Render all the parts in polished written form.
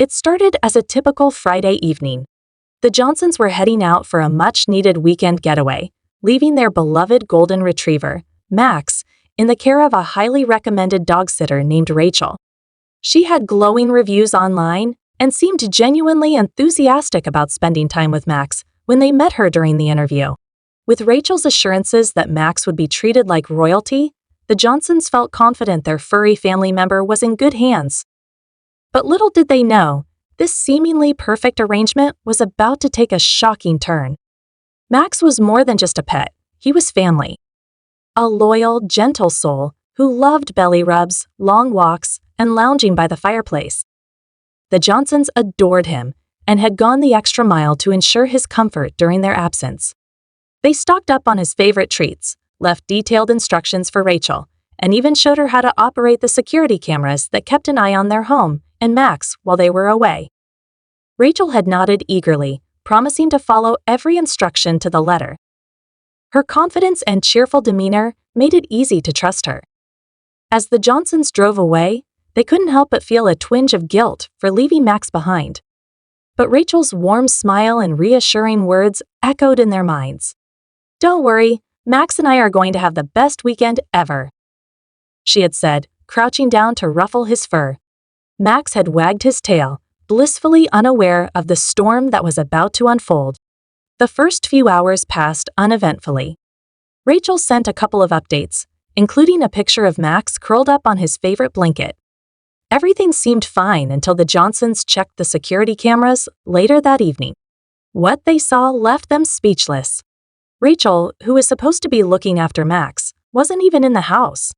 It started as a typical Friday evening. The Johnsons were heading out for a much-needed weekend getaway, leaving their beloved golden retriever, Max, in the care of a highly recommended dog sitter named Rachel. She had glowing reviews online and seemed genuinely enthusiastic about spending time with Max when they met her during the interview. With Rachel's assurances that Max would be treated like royalty, the Johnsons felt confident their furry family member was in good hands. But little did they know, this seemingly perfect arrangement was about to take a shocking turn. Max was more than just a pet, he was family. A loyal, gentle soul who loved belly rubs, long walks, and lounging by the fireplace. The Johnsons adored him and had gone the extra mile to ensure his comfort during their absence. They stocked up on his favorite treats, left detailed instructions for Rachel, and even showed her how to operate the security cameras that kept an eye on their home and Max while they were away. Rachel had nodded eagerly, promising to follow every instruction to the letter. Her confidence and cheerful demeanor made it easy to trust her. As the Johnsons drove away, they couldn't help but feel a twinge of guilt for leaving Max behind. But Rachel's warm smile and reassuring words echoed in their minds. "Don't worry, Max and I are going to have the best weekend ever," she had said, crouching down to ruffle his fur. Max had wagged his tail, blissfully unaware of the storm that was about to unfold. The first few hours passed uneventfully. Rachel sent a couple of updates, including a picture of Max curled up on his favorite blanket. Everything seemed fine until the Johnsons checked the security cameras later that evening. What they saw left them speechless. Rachel, who was supposed to be looking after Max, wasn't even in the house.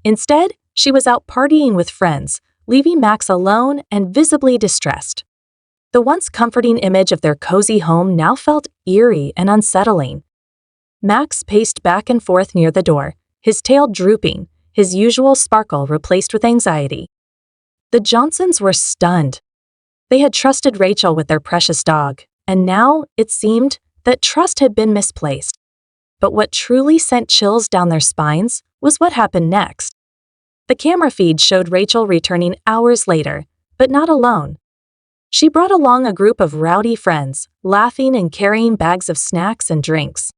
Instead, she was out partying with friends, leaving Max alone and visibly distressed. The once comforting image of their cozy home now felt eerie and unsettling. Max paced back and forth near the door, his tail drooping, his usual sparkle replaced with anxiety. The Johnsons were stunned. They had trusted Rachel with their precious dog, and now, it seemed, that trust had been misplaced. But what truly sent chills down their spines was what happened next. The camera feed showed Rachel returning hours later, but not alone. She brought along a group of rowdy friends, laughing and carrying bags of snacks and drinks.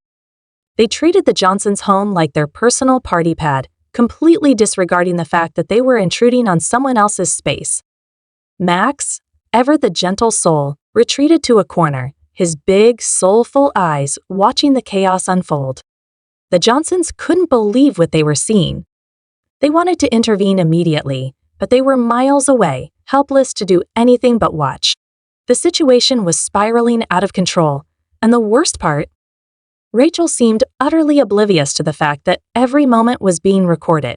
They treated the Johnsons' home like their personal party pad, completely disregarding the fact that they were intruding on someone else's space. Max, ever the gentle soul, retreated to a corner, his big, soulful eyes watching the chaos unfold. The Johnsons couldn't believe what they were seeing. They wanted to intervene immediately, but they were miles away, helpless to do anything but watch. The situation was spiraling out of control, and the worst part, Rachel seemed utterly oblivious to the fact that every moment was being recorded.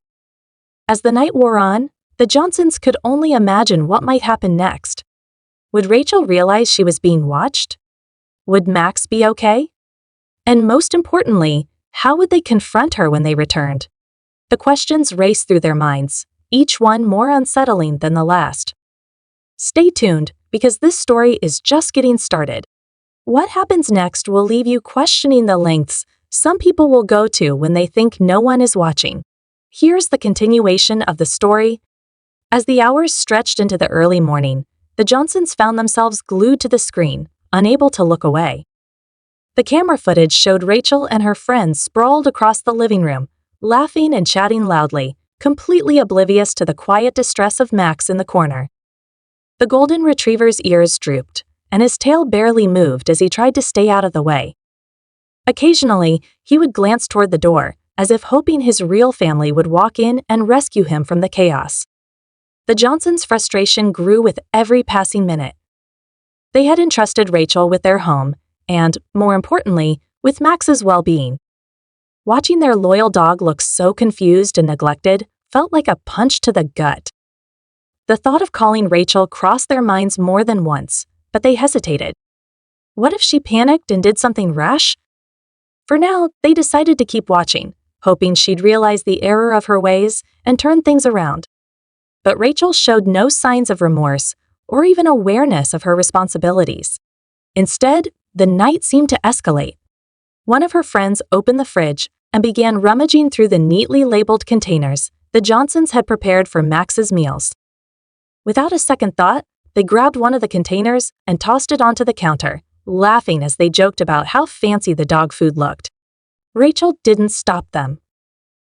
As the night wore on, the Johnsons could only imagine what might happen next. Would Rachel realize she was being watched? Would Max be okay? And most importantly, how would they confront her when they returned? The questions raced through their minds, each one more unsettling than the last. Stay tuned, because this story is just getting started. What happens next will leave you questioning the lengths some people will go to when they think no one is watching. Here's the continuation of the story. As the hours stretched into the early morning, the Johnsons found themselves glued to the screen, unable to look away. The camera footage showed Rachel and her friends sprawled across the living room, laughing and chatting loudly, completely oblivious to the quiet distress of Max in the corner. The golden retriever's ears drooped, and his tail barely moved as he tried to stay out of the way. Occasionally, he would glance toward the door, as if hoping his real family would walk in and rescue him from the chaos. The Johnsons' frustration grew with every passing minute. They had entrusted Rachel with their home, and, more importantly, with Max's well-being. Watching their loyal dog look so confused and neglected felt like a punch to the gut. The thought of calling Rachel crossed their minds more than once, but they hesitated. What if she panicked and did something rash? For now, they decided to keep watching, hoping she'd realize the error of her ways and turn things around. But Rachel showed no signs of remorse or even awareness of her responsibilities. Instead, the night seemed to escalate. One of her friends opened the fridge and began rummaging through the neatly labeled containers the Johnsons had prepared for Max's meals. Without a second thought, they grabbed one of the containers and tossed it onto the counter, laughing as they joked about how fancy the dog food looked. Rachel didn't stop them.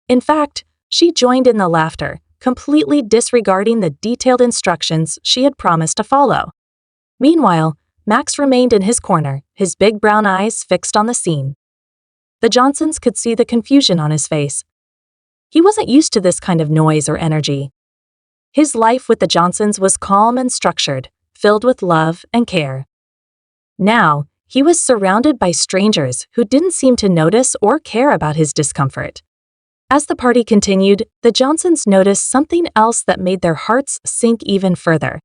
In fact, she joined in the laughter, completely disregarding the detailed instructions she had promised to follow. Meanwhile, Max remained in his corner, his big brown eyes fixed on the scene. The Johnsons could see the confusion on his face. He wasn't used to this kind of noise or energy. His life with the Johnsons was calm and structured, filled with love and care. Now, he was surrounded by strangers who didn't seem to notice or care about his discomfort. As the party continued, the Johnsons noticed something else that made their hearts sink even further.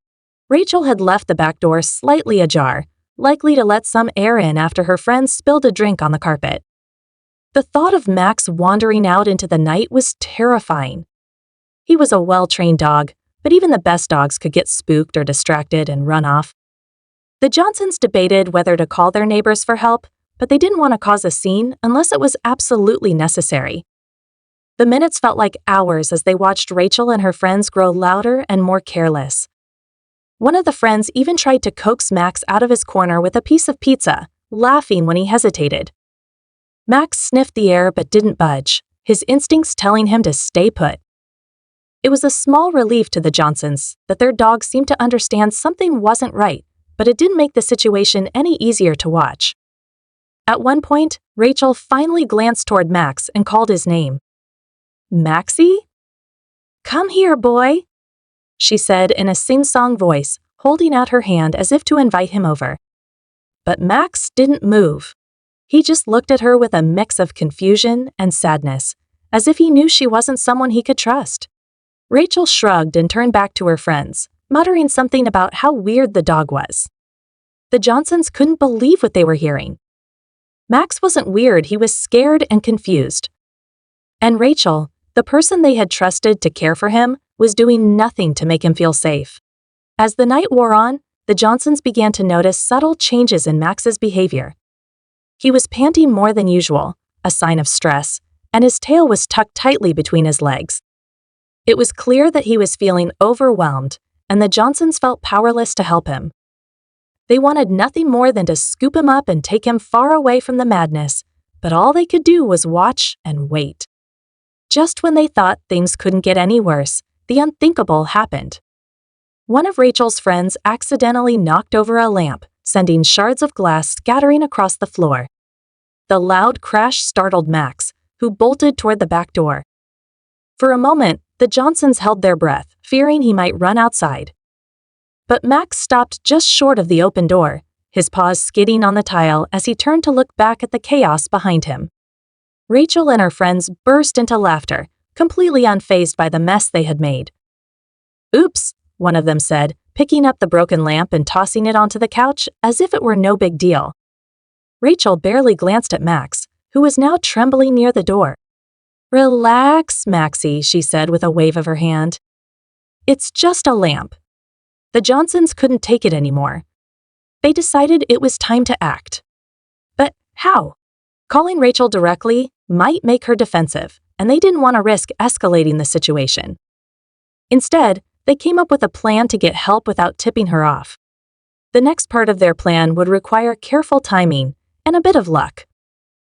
Rachel had left the back door slightly ajar, likely to let some air in after her friends spilled a drink on the carpet. The thought of Max wandering out into the night was terrifying. He was a well-trained dog, but even the best dogs could get spooked or distracted and run off. The Johnsons debated whether to call their neighbors for help, but they didn't want to cause a scene unless it was absolutely necessary. The minutes felt like hours as they watched Rachel and her friends grow louder and more careless. One of the friends even tried to coax Max out of his corner with a piece of pizza, laughing when he hesitated. Max sniffed the air but didn't budge, his instincts telling him to stay put. It was a small relief to the Johnsons that their dog seemed to understand something wasn't right, but it didn't make the situation any easier to watch. At one point, Rachel finally glanced toward Max and called his name. "Maxie? Come here, boy," she said in a sing-song voice, holding out her hand as if to invite him over. But Max didn't move. He just looked at her with a mix of confusion and sadness, as if he knew she wasn't someone he could trust. Rachel shrugged and turned back to her friends, muttering something about how weird the dog was. The Johnsons couldn't believe what they were hearing. Max wasn't weird, he was scared and confused. And Rachel, the person they had trusted to care for him, was doing nothing to make him feel safe. As the night wore on, the Johnsons began to notice subtle changes in Max's behavior. He was panting more than usual, a sign of stress, and his tail was tucked tightly between his legs. It was clear that he was feeling overwhelmed, and the Johnsons felt powerless to help him. They wanted nothing more than to scoop him up and take him far away from the madness, but all they could do was watch and wait. Just when they thought things couldn't get any worse, the unthinkable happened. One of Rachel's friends accidentally knocked over a lamp, sending shards of glass scattering across the floor. The loud crash startled Max, who bolted toward the back door. For a moment, the Johnsons held their breath, fearing he might run outside. But Max stopped just short of the open door, his paws skidding on the tile as he turned to look back at the chaos behind him. Rachel and her friends burst into laughter, completely unfazed by the mess they had made. "Oops," one of them said, picking up the broken lamp and tossing it onto the couch as if it were no big deal. Rachel barely glanced at Max, who was now trembling near the door. "Relax, Maxie," she said with a wave of her hand. "It's just a lamp." The Johnsons couldn't take it anymore. They decided it was time to act. But how? Calling Rachel directly might make her defensive, and they didn't want to risk escalating the situation. Instead, they came up with a plan to get help without tipping her off. The next part of their plan would require careful timing and a bit of luck.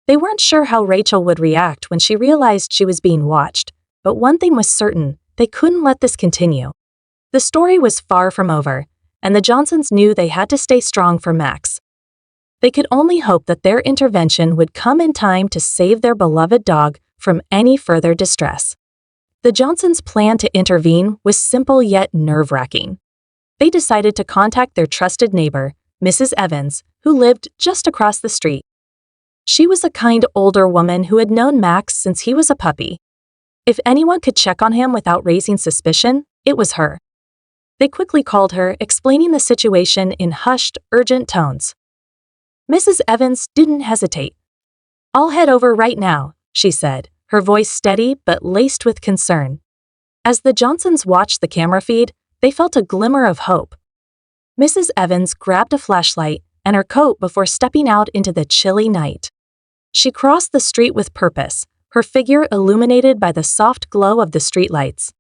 They weren't sure how Rachel would react when she realized she was being watched, but one thing was certain, they couldn't let this continue. The story was far from over, and the Johnsons knew they had to stay strong for Max. They could only hope that their intervention would come in time to save their beloved dog from any further distress. The Johnsons' plan to intervene was simple yet nerve-wracking. They decided to contact their trusted neighbor, Mrs. Evans, who lived just across the street. She was a kind older woman who had known Max since he was a puppy. If anyone could check on him without raising suspicion, it was her. They quickly called her, explaining the situation in hushed, urgent tones. Mrs. Evans didn't hesitate. "I'll head over right now," she said, her voice steady but laced with concern. As the Johnsons watched the camera feed, they felt a glimmer of hope. Mrs. Evans grabbed a flashlight and her coat before stepping out into the chilly night. She crossed the street with purpose, her figure illuminated by the soft glow of the streetlights.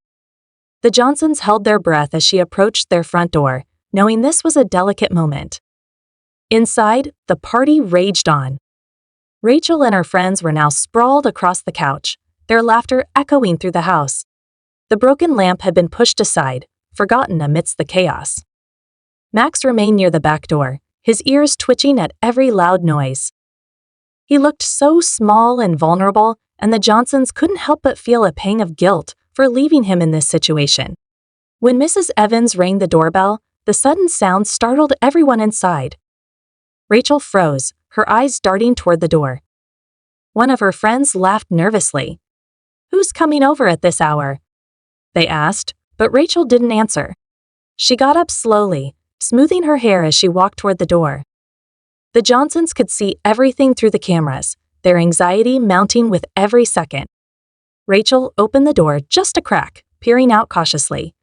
The Johnsons held their breath as she approached their front door, knowing this was a delicate moment. Inside, the party raged on. Rachel and her friends were now sprawled across the couch, their laughter echoing through the house. The broken lamp had been pushed aside, forgotten amidst the chaos. Max remained near the back door, his ears twitching at every loud noise. He looked so small and vulnerable, and the Johnsons couldn't help but feel a pang of guilt for leaving him in this situation. When Mrs. Evans rang the doorbell, the sudden sound startled everyone inside. Rachel froze, her eyes darting toward the door. One of her friends laughed nervously. "Who's coming over at this hour?" they asked, but Rachel didn't answer. She got up slowly, smoothing her hair as she walked toward the door. The Johnsons could see everything through the cameras, their anxiety mounting with every second. Rachel opened the door just a crack, peering out cautiously.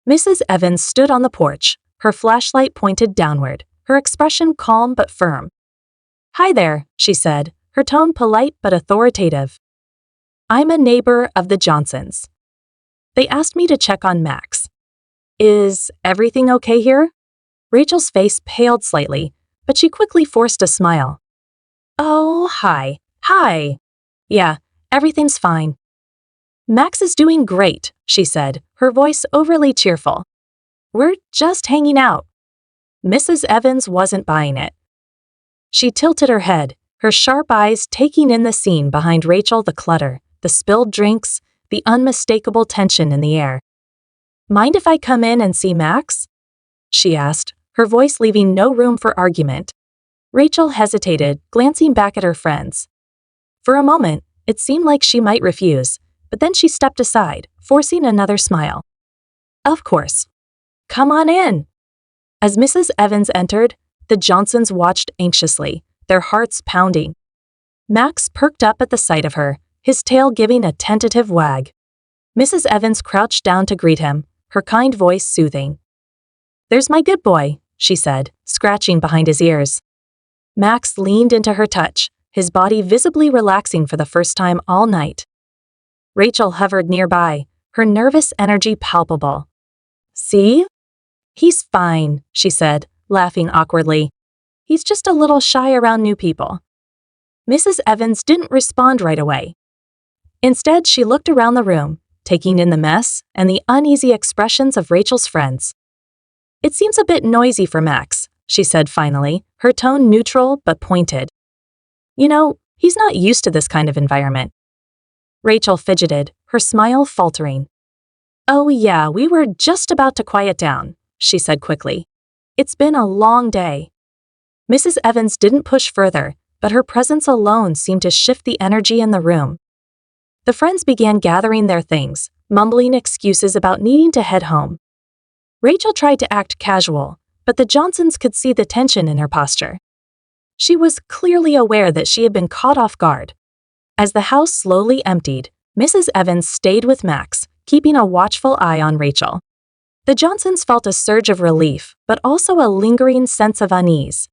Mrs. Evans stood on the porch, her flashlight pointed downward, her expression calm but firm. "Hi there," she said, her tone polite but authoritative. "I'm a neighbor of the Johnsons. They asked me to check on Max. Is everything okay here?" Rachel's face paled slightly, but she quickly forced a smile. "Oh, hi. Yeah, everything's fine." "Max is doing great," she said, her voice overly cheerful. "We're just hanging out." Mrs. Evans wasn't buying it. She tilted her head, her sharp eyes taking in the scene behind Rachel, the clutter, the spilled drinks, the unmistakable tension in the air. "Mind if I come in and see Max?" she asked, her voice leaving no room for argument. Rachel hesitated, glancing back at her friends. For a moment, it seemed like she might refuse, but then she stepped aside, forcing another smile. "Of course. Come on in." As Mrs. Evans entered, the Johnsons watched anxiously, their hearts pounding. Max perked up at the sight of her, his tail giving a tentative wag. Mrs. Evans crouched down to greet him, her kind voice soothing. "There's my good boy," she said, scratching behind his ears. Max leaned into her touch, his body visibly relaxing for the first time all night. Rachel hovered nearby, her nervous energy palpable. "See? He's fine," she said, laughing awkwardly. "He's just a little shy around new people." Mrs. Evans didn't respond right away. Instead, she looked around the room, taking in the mess and the uneasy expressions of Rachel's friends. "It seems a bit noisy for Max," she said finally, her tone neutral but pointed. "You know, he's not used to this kind of environment." Rachel fidgeted, her smile faltering. "Oh yeah, we were just about to quiet down," she said quickly. "It's been a long day." Mrs. Evans didn't push further, but her presence alone seemed to shift the energy in the room. The friends began gathering their things, mumbling excuses about needing to head home. Rachel tried to act casual, but the Johnsons could see the tension in her posture. She was clearly aware that she had been caught off guard. As the house slowly emptied, Mrs. Evans stayed with Max, keeping a watchful eye on Rachel. The Johnsons felt a surge of relief, but also a lingering sense of unease.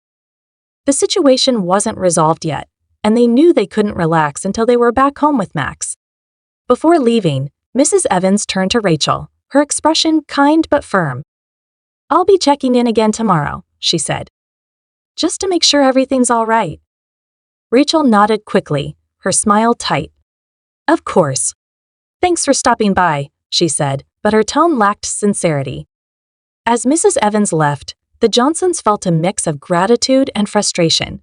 The situation wasn't resolved yet, and they knew they couldn't relax until they were back home with Max. Before leaving, Mrs. Evans turned to Rachel, her expression kind but firm. "I'll be checking in again tomorrow," she said. "Just to make sure everything's all right." Rachel nodded quickly, her smile tight. "Of course. Thanks for stopping by," she said, but her tone lacked sincerity. As Mrs. Evans left, the Johnsons felt a mix of gratitude and frustration.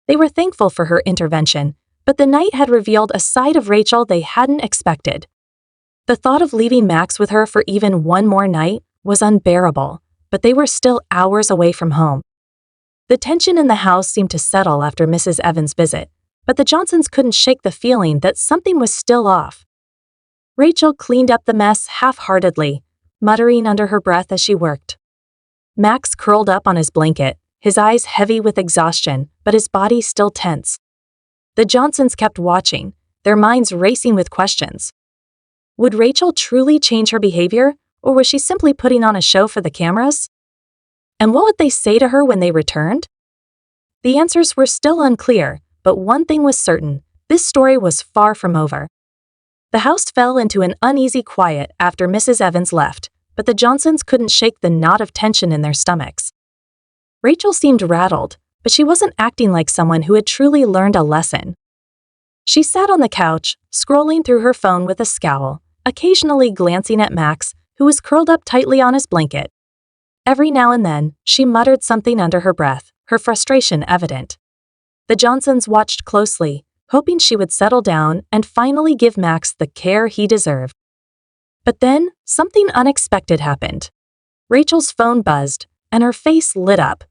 They were thankful for her intervention, but the night had revealed a side of Rachel they hadn't expected. The thought of leaving Max with her for even one more night was unbearable, but they were still hours away from home. The tension in the house seemed to settle after Mrs. Evans' visit, but the Johnsons couldn't shake the feeling that something was still off. Rachel cleaned up the mess half-heartedly, muttering under her breath as she worked. Max curled up on his blanket, his eyes heavy with exhaustion, but his body still tense. The Johnsons kept watching, their minds racing with questions. Would Rachel truly change her behavior, or was she simply putting on a show for the cameras? And what would they say to her when they returned? The answers were still unclear, but one thing was certain: this story was far from over. The house fell into an uneasy quiet after Mrs. Evans left, but the Johnsons couldn't shake the knot of tension in their stomachs. Rachel seemed rattled, but she wasn't acting like someone who had truly learned a lesson. She sat on the couch, scrolling through her phone with a scowl, occasionally glancing at Max, who was curled up tightly on his blanket. Every now and then, she muttered something under her breath, her frustration evident. The Johnsons watched closely, hoping she would settle down and finally give Max the care he deserved. But then, something unexpected happened. Rachel's phone buzzed, and her face lit up.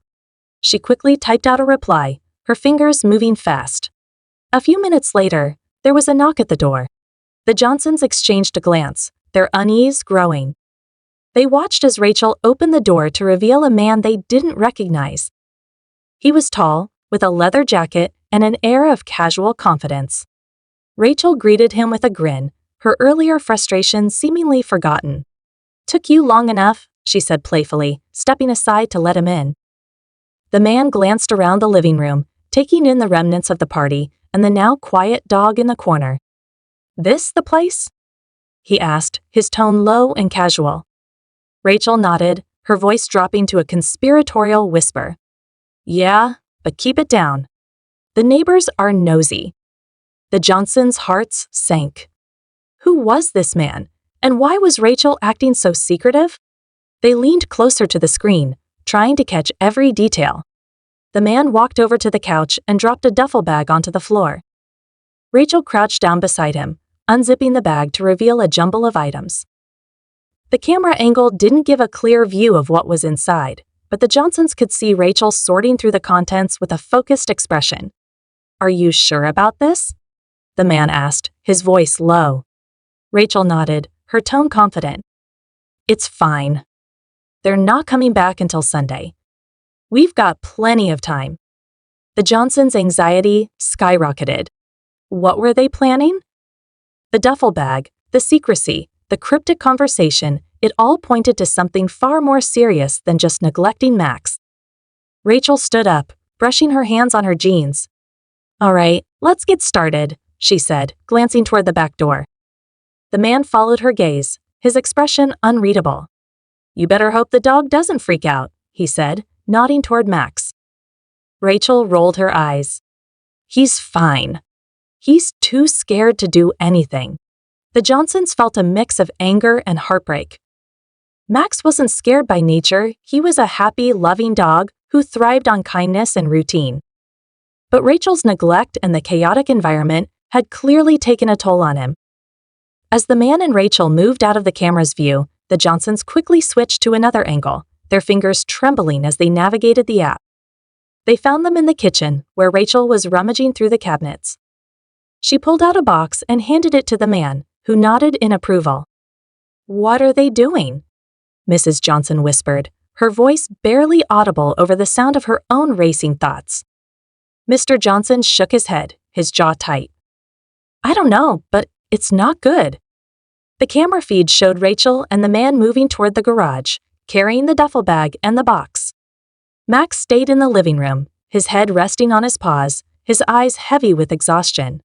She quickly typed out a reply, her fingers moving fast. A few minutes later, there was a knock at the door. The Johnsons exchanged a glance, their unease growing. They watched as Rachel opened the door to reveal a man they didn't recognize. He was tall, with a leather jacket and an air of casual confidence. Rachel greeted him with a grin, her earlier frustration seemingly forgotten. "Took you long enough," she said playfully, stepping aside to let him in. The man glanced around the living room, taking in the remnants of the party and the now quiet dog in the corner. "This the place?" he asked, his tone low and casual. Rachel nodded, her voice dropping to a conspiratorial whisper. "Yeah, but keep it down. The neighbors are nosy." The Johnsons' hearts sank. Who was this man, and why was Rachel acting so secretive? They leaned closer to the screen, trying to catch every detail. The man walked over to the couch and dropped a duffel bag onto the floor. Rachel crouched down beside him, unzipping the bag to reveal a jumble of items. The camera angle didn't give a clear view of what was inside, but the Johnsons could see Rachel sorting through the contents with a focused expression. "Are you sure about this?" the man asked, his voice low. Rachel nodded, her tone confident. "It's fine. They're not coming back until Sunday. We've got plenty of time." The Johnsons' anxiety skyrocketed. What were they planning? The duffel bag, the secrecy, the cryptic conversation, it all pointed to something far more serious than just neglecting Max. Rachel stood up, brushing her hands on her jeans. "All right, let's get started," she said, glancing toward the back door. The man followed her gaze, his expression unreadable. "You better hope the dog doesn't freak out," he said, nodding toward Max. Rachel rolled her eyes. "He's fine. He's too scared to do anything." The Johnsons felt a mix of anger and heartbreak. Max wasn't scared by nature, he was a happy, loving dog who thrived on kindness and routine. But Rachel's neglect and the chaotic environment had clearly taken a toll on him. As the man and Rachel moved out of the camera's view, the Johnsons quickly switched to another angle, their fingers trembling as they navigated the app. They found them in the kitchen, where Rachel was rummaging through the cabinets. She pulled out a box and handed it to the man, who nodded in approval. "What are they doing?" Mrs. Johnson whispered, her voice barely audible over the sound of her own racing thoughts. Mr. Johnson shook his head, his jaw tight. "I don't know, but it's not good." The camera feed showed Rachel and the man moving toward the garage, carrying the duffel bag and the box. Max stayed in the living room, his head resting on his paws, his eyes heavy with exhaustion.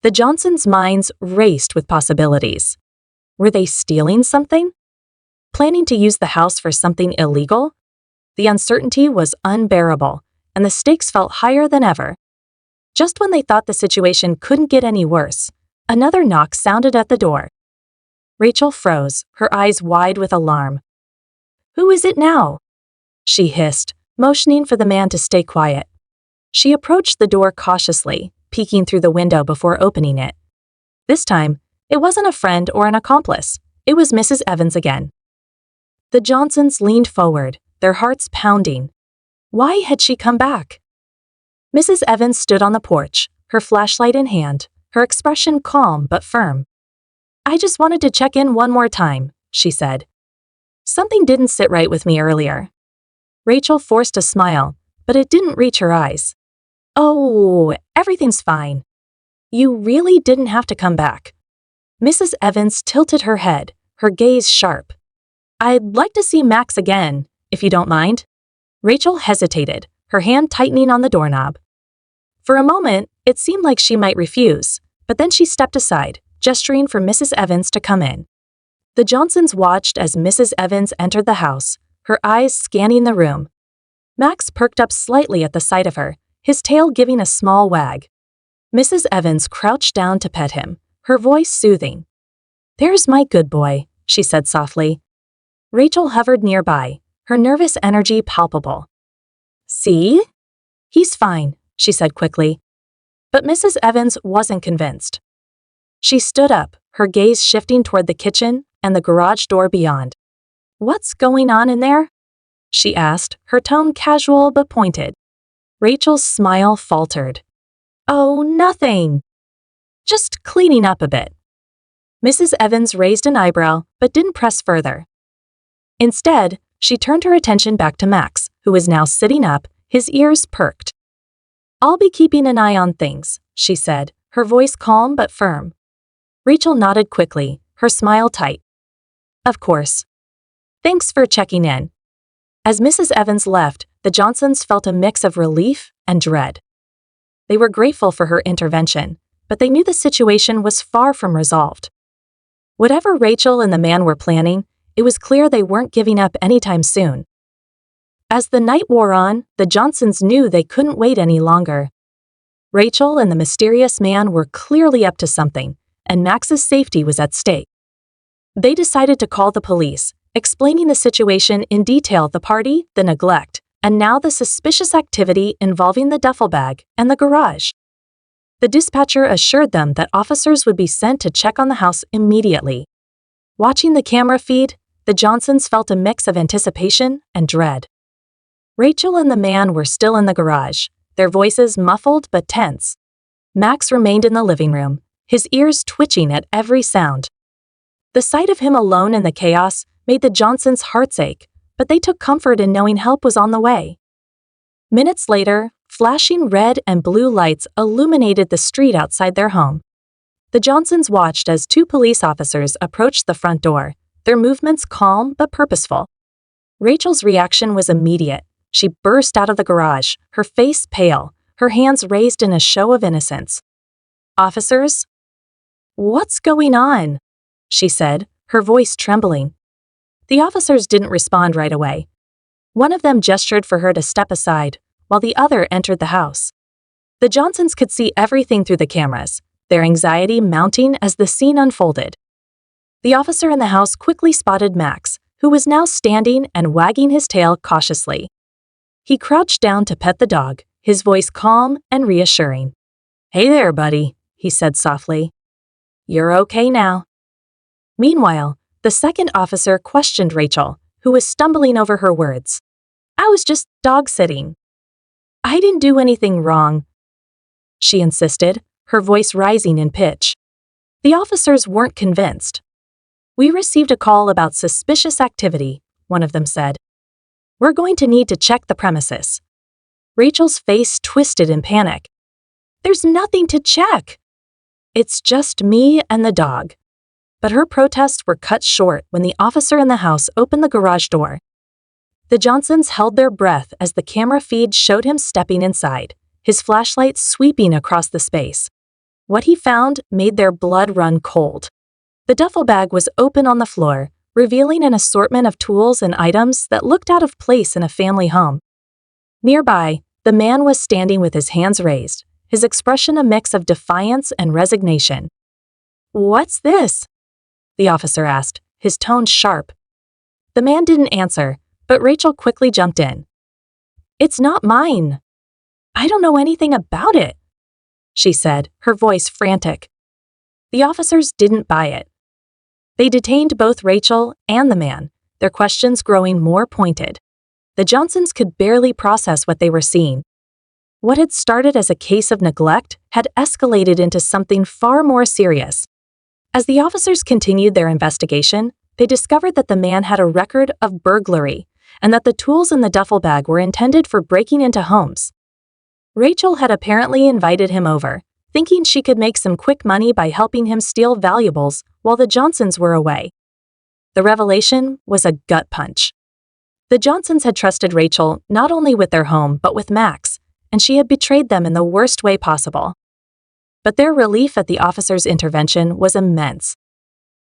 The Johnsons' minds raced with possibilities. Were they stealing something? Planning to use the house for something illegal? The uncertainty was unbearable, and the stakes felt higher than ever. Just when they thought the situation couldn't get any worse, another knock sounded at the door. Rachel froze, her eyes wide with alarm. "Who is it now?" she hissed, motioning for the man to stay quiet. She approached the door cautiously, peeking through the window before opening it. This time, it wasn't a friend or an accomplice. It was Mrs. Evans again. The Johnsons leaned forward, their hearts pounding. Why had she come back? Mrs. Evans stood on the porch, her flashlight in hand, her expression calm but firm. "I just wanted to check in one more time," she said. "Something didn't sit right with me earlier." Rachel forced a smile, but it didn't reach her eyes. "Oh, everything's fine. You really didn't have to come back." Mrs. Evans tilted her head, her gaze sharp. "I'd like to see Max again, if you don't mind." Rachel hesitated, her hand tightening on the doorknob. For a moment, it seemed like she might refuse, but then she stepped aside, gesturing for Mrs. Evans to come in. The Johnsons watched as Mrs. Evans entered the house, her eyes scanning the room. Max perked up slightly at the sight of her, his tail giving a small wag. Mrs. Evans crouched down to pet him, her voice soothing. "There's my good boy," she said softly. Rachel hovered nearby, her nervous energy palpable. "See? He's fine," she said quickly. But Mrs. Evans wasn't convinced. She stood up, her gaze shifting toward the kitchen and the garage door beyond. "What's going on in there?" she asked, her tone casual but pointed. Rachel's smile faltered. "Oh, nothing. Just cleaning up a bit." Mrs. Evans raised an eyebrow but didn't press further. Instead, she turned her attention back to Max, who was now sitting up, his ears perked. "I'll be keeping an eye on things," she said, her voice calm but firm. Rachel nodded quickly, her smile tight. "Of course. Thanks for checking in." As Mrs. Evans left, the Johnsons felt a mix of relief and dread. They were grateful for her intervention, but they knew the situation was far from resolved. Whatever Rachel and the man were planning, it was clear they weren't giving up anytime soon. As the night wore on, the Johnsons knew they couldn't wait any longer. Rachel and the mysterious man were clearly up to something, and Max's safety was at stake. They decided to call the police, explaining the situation in detail: the party, the neglect, and now the suspicious activity involving the duffel bag and the garage. The dispatcher assured them that officers would be sent to check on the house immediately. Watching the camera feed, the Johnsons felt a mix of anticipation and dread. Rachel and the man were still in the garage, their voices muffled but tense. Max remained in the living room, his ears twitching at every sound. The sight of him alone in the chaos made the Johnsons' hearts ache, but they took comfort in knowing help was on the way. Minutes later, flashing red and blue lights illuminated the street outside their home. The Johnsons watched as two police officers approached the front door, their movements calm but purposeful. Rachel's reaction was immediate. She burst out of the garage, her face pale, her hands raised in a show of innocence. "Officers?" "What's going on?" she said, her voice trembling. The officers didn't respond right away. One of them gestured for her to step aside, while the other entered the house. The Johnsons could see everything through the cameras, their anxiety mounting as the scene unfolded. The officer in the house quickly spotted Max, who was now standing and wagging his tail cautiously. He crouched down to pet the dog, his voice calm and reassuring. "Hey there, buddy," he said softly. "You're okay now." Meanwhile, the second officer questioned Rachel, who was stumbling over her words. "I was just dog-sitting. I didn't do anything wrong," she insisted, her voice rising in pitch. The officers weren't convinced. "We received a call about suspicious activity," one of them said. "We're going to need to check the premises." Rachel's face twisted in panic. "There's nothing to check. It's just me and the dog." But her protests were cut short when the officer in the house opened the garage door. The Johnsons held their breath as the camera feed showed him stepping inside, his flashlight sweeping across the space. What he found made their blood run cold. The duffel bag was open on the floor, revealing an assortment of tools and items that looked out of place in a family home. Nearby, the man was standing with his hands raised, his expression a mix of defiance and resignation. "What's this?" the officer asked, his tone sharp. The man didn't answer, but Rachel quickly jumped in. "It's not mine. I don't know anything about it," she said, her voice frantic. The officers didn't buy it. They detained both Rachel and the man, their questions growing more pointed. The Johnsons could barely process what they were seeing. What had started as a case of neglect had escalated into something far more serious. As the officers continued their investigation, they discovered that the man had a record of burglary and that the tools in the duffel bag were intended for breaking into homes. Rachel had apparently invited him over, thinking she could make some quick money by helping him steal valuables while the Johnsons were away. The revelation was a gut punch. The Johnsons had trusted Rachel not only with their home but with Max, and she had betrayed them in the worst way possible. But their relief at the officer's intervention was immense.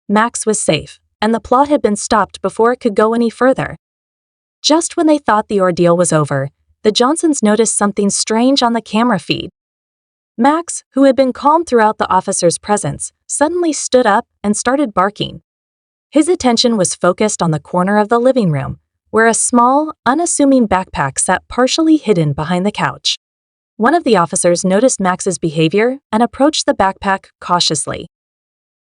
Max was safe, and the plot had been stopped before it could go any further. Just when they thought the ordeal was over, the Johnsons noticed something strange on the camera feed. Max, who had been calm throughout the officer's presence, suddenly stood up and started barking. His attention was focused on the corner of the living room, where a small, unassuming backpack sat partially hidden behind the couch. One of the officers noticed Max's behavior and approached the backpack cautiously.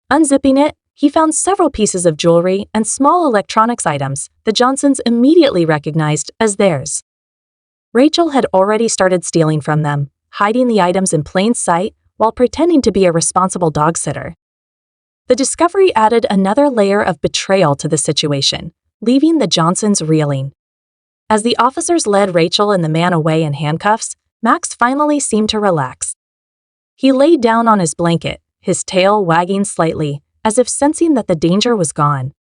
Unzipping it, he found several pieces of jewelry and small electronics items the Johnsons immediately recognized as theirs. Rachel had already started stealing from them, hiding the items in plain sight while pretending to be a responsible dog sitter. The discovery added another layer of betrayal to the situation, leaving the Johnsons reeling. As the officers led Rachel and the man away in handcuffs, Max finally seemed to relax. He lay down on his blanket, his tail wagging slightly, as if sensing that the danger was gone.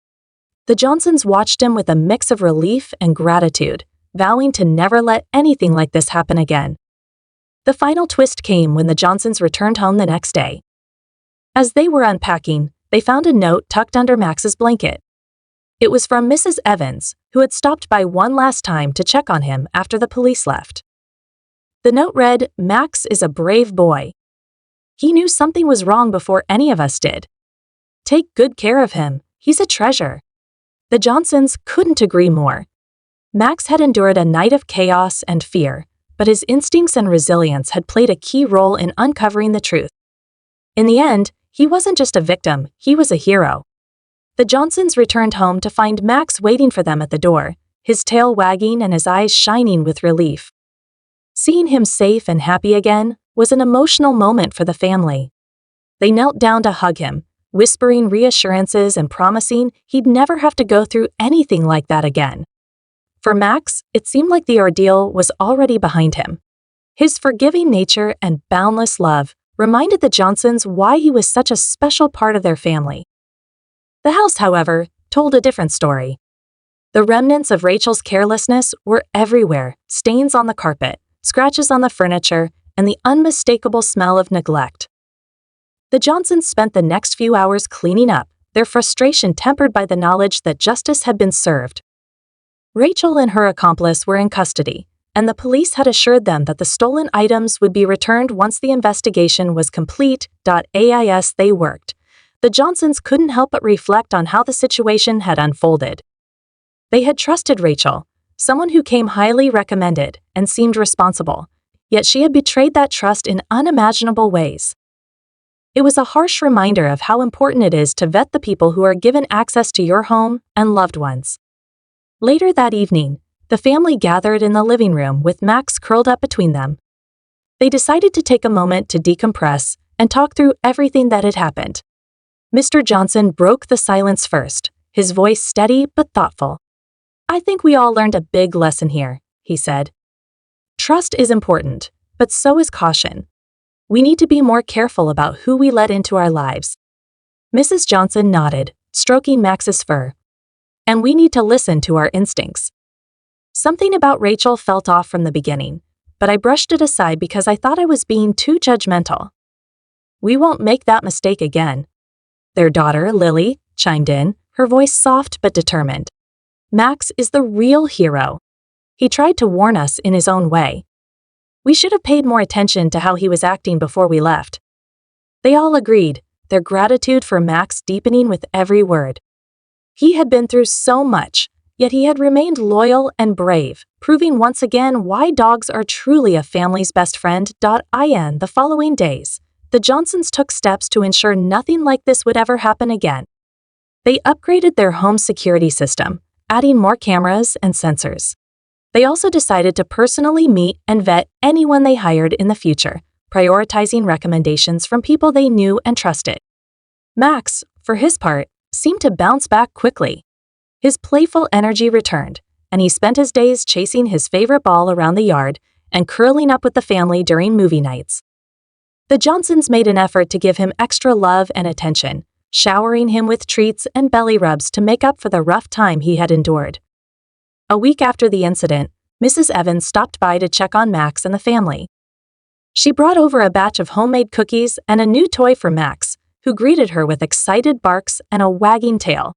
The Johnsons watched him with a mix of relief and gratitude, vowing to never let anything like this happen again. The final twist came when the Johnsons returned home the next day. As they were unpacking, they found a note tucked under Max's blanket. It was from Mrs. Evans, who had stopped by one last time to check on him after the police left. The note read, "Max is a brave boy. He knew something was wrong before any of us did. Take good care of him, he's a treasure." The Johnsons couldn't agree more. Max had endured a night of chaos and fear, but his instincts and resilience had played a key role in uncovering the truth. In the end, he wasn't just a victim, he was a hero. The Johnsons returned home to find Max waiting for them at the door, his tail wagging and his eyes shining with relief. Seeing him safe and happy again was an emotional moment for the family. They knelt down to hug him, whispering reassurances and promising he'd never have to go through anything like that again. For Max, it seemed like the ordeal was already behind him. His forgiving nature and boundless love reminded the Johnsons why he was such a special part of their family. The house, however, told a different story. The remnants of Rachel's carelessness were everywhere, stains on the carpet, scratches on the furniture, and the unmistakable smell of neglect. The Johnsons spent the next few hours cleaning up, their frustration tempered by the knowledge that justice had been served. Rachel and her accomplice were in custody, and the police had assured them that the stolen items would be returned once the investigation was complete. As they worked, the Johnsons couldn't help but reflect on how the situation had unfolded. They had trusted Rachel, someone who came highly recommended and seemed responsible, yet she had betrayed that trust in unimaginable ways. It was a harsh reminder of how important it is to vet the people who are given access to your home and loved ones. Later that evening, the family gathered in the living room with Max curled up between them. They decided to take a moment to decompress and talk through everything that had happened. Mr. Johnson broke the silence first, his voice steady but thoughtful. "I think we all learned a big lesson here," he said. "Trust is important, but so is caution. We need to be more careful about who we let into our lives." Mrs. Johnson nodded, stroking Max's fur. "And we need to listen to our instincts." Something about Rachel felt off from the beginning, but I brushed it aside because I thought I was being too judgmental. "We won't make that mistake again." Their daughter, Lily, chimed in, her voice soft but determined. "Max is the real hero. He tried to warn us in his own way. We should have paid more attention to how he was acting before we left." They all agreed, their gratitude for Max deepening with every word. He had been through so much, yet he had remained loyal and brave, proving once again why dogs are truly a family's best friend. In the following days, the Johnsons took steps to ensure nothing like this would ever happen again. They upgraded their home security system, adding more cameras and sensors. They also decided to personally meet and vet anyone they hired in the future, prioritizing recommendations from people they knew and trusted. Max, for his part, seemed to bounce back quickly. His playful energy returned, and he spent his days chasing his favorite ball around the yard and curling up with the family during movie nights. The Johnsons made an effort to give him extra love and attention, showering him with treats and belly rubs to make up for the rough time he had endured. A week after the incident, Mrs. Evans stopped by to check on Max and the family. She brought over a batch of homemade cookies and a new toy for Max, who greeted her with excited barks and a wagging tail.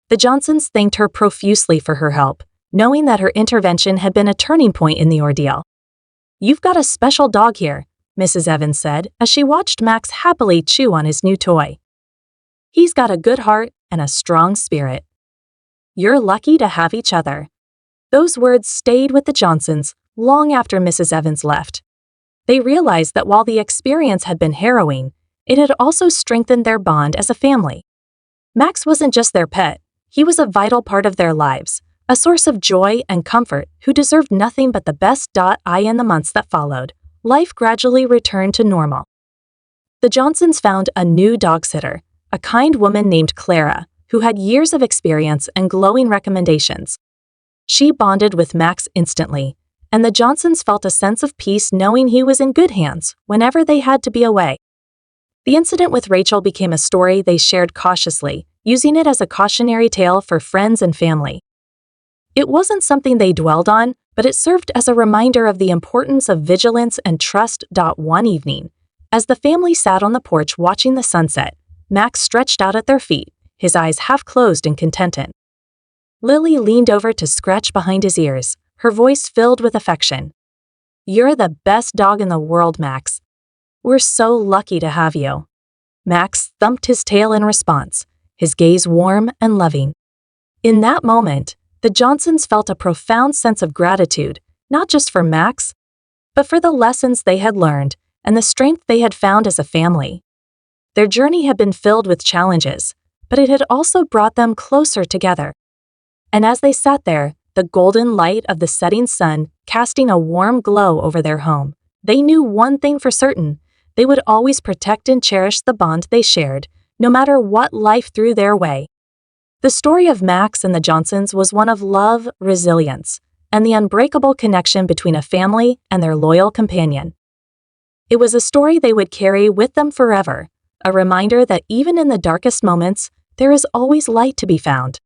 The Johnsons thanked her profusely for her help, knowing that her intervention had been a turning point in the ordeal. "You've got a special dog here," Mrs. Evans said as she watched Max happily chew on his new toy. "He's got a good heart and a strong spirit. You're lucky to have each other." Those words stayed with the Johnsons long after Mrs. Evans left. They realized that while the experience had been harrowing, it had also strengthened their bond as a family. Max wasn't just their pet, he was a vital part of their lives, a source of joy and comfort who deserved nothing but the best. In the months that followed, life gradually returned to normal. The Johnsons found a new dog sitter, a kind woman named Clara, who had years of experience and glowing recommendations. She bonded with Max instantly, and the Johnsons felt a sense of peace knowing he was in good hands whenever they had to be away. The incident with Rachel became a story they shared cautiously, using it as a cautionary tale for friends and family. It wasn't something they dwelled on, but it served as a reminder of the importance of vigilance and trust. One evening, as the family sat on the porch watching the sunset, Max stretched out at their feet, his eyes half closed and contented. Lily leaned over to scratch behind his ears, her voice filled with affection. "You're the best dog in the world, Max. We're so lucky to have you." Max thumped his tail in response, his gaze warm and loving. In that moment, the Johnsons felt a profound sense of gratitude, not just for Max, but for the lessons they had learned and the strength they had found as a family. Their journey had been filled with challenges, but it had also brought them closer together. And as they sat there, the golden light of the setting sun casting a warm glow over their home, they knew one thing for certain: they would always protect and cherish the bond they shared, no matter what life threw their way. The story of Max and the Johnsons was one of love, resilience, and the unbreakable connection between a family and their loyal companion. It was a story they would carry with them forever, a reminder that even in the darkest moments, there is always light to be found.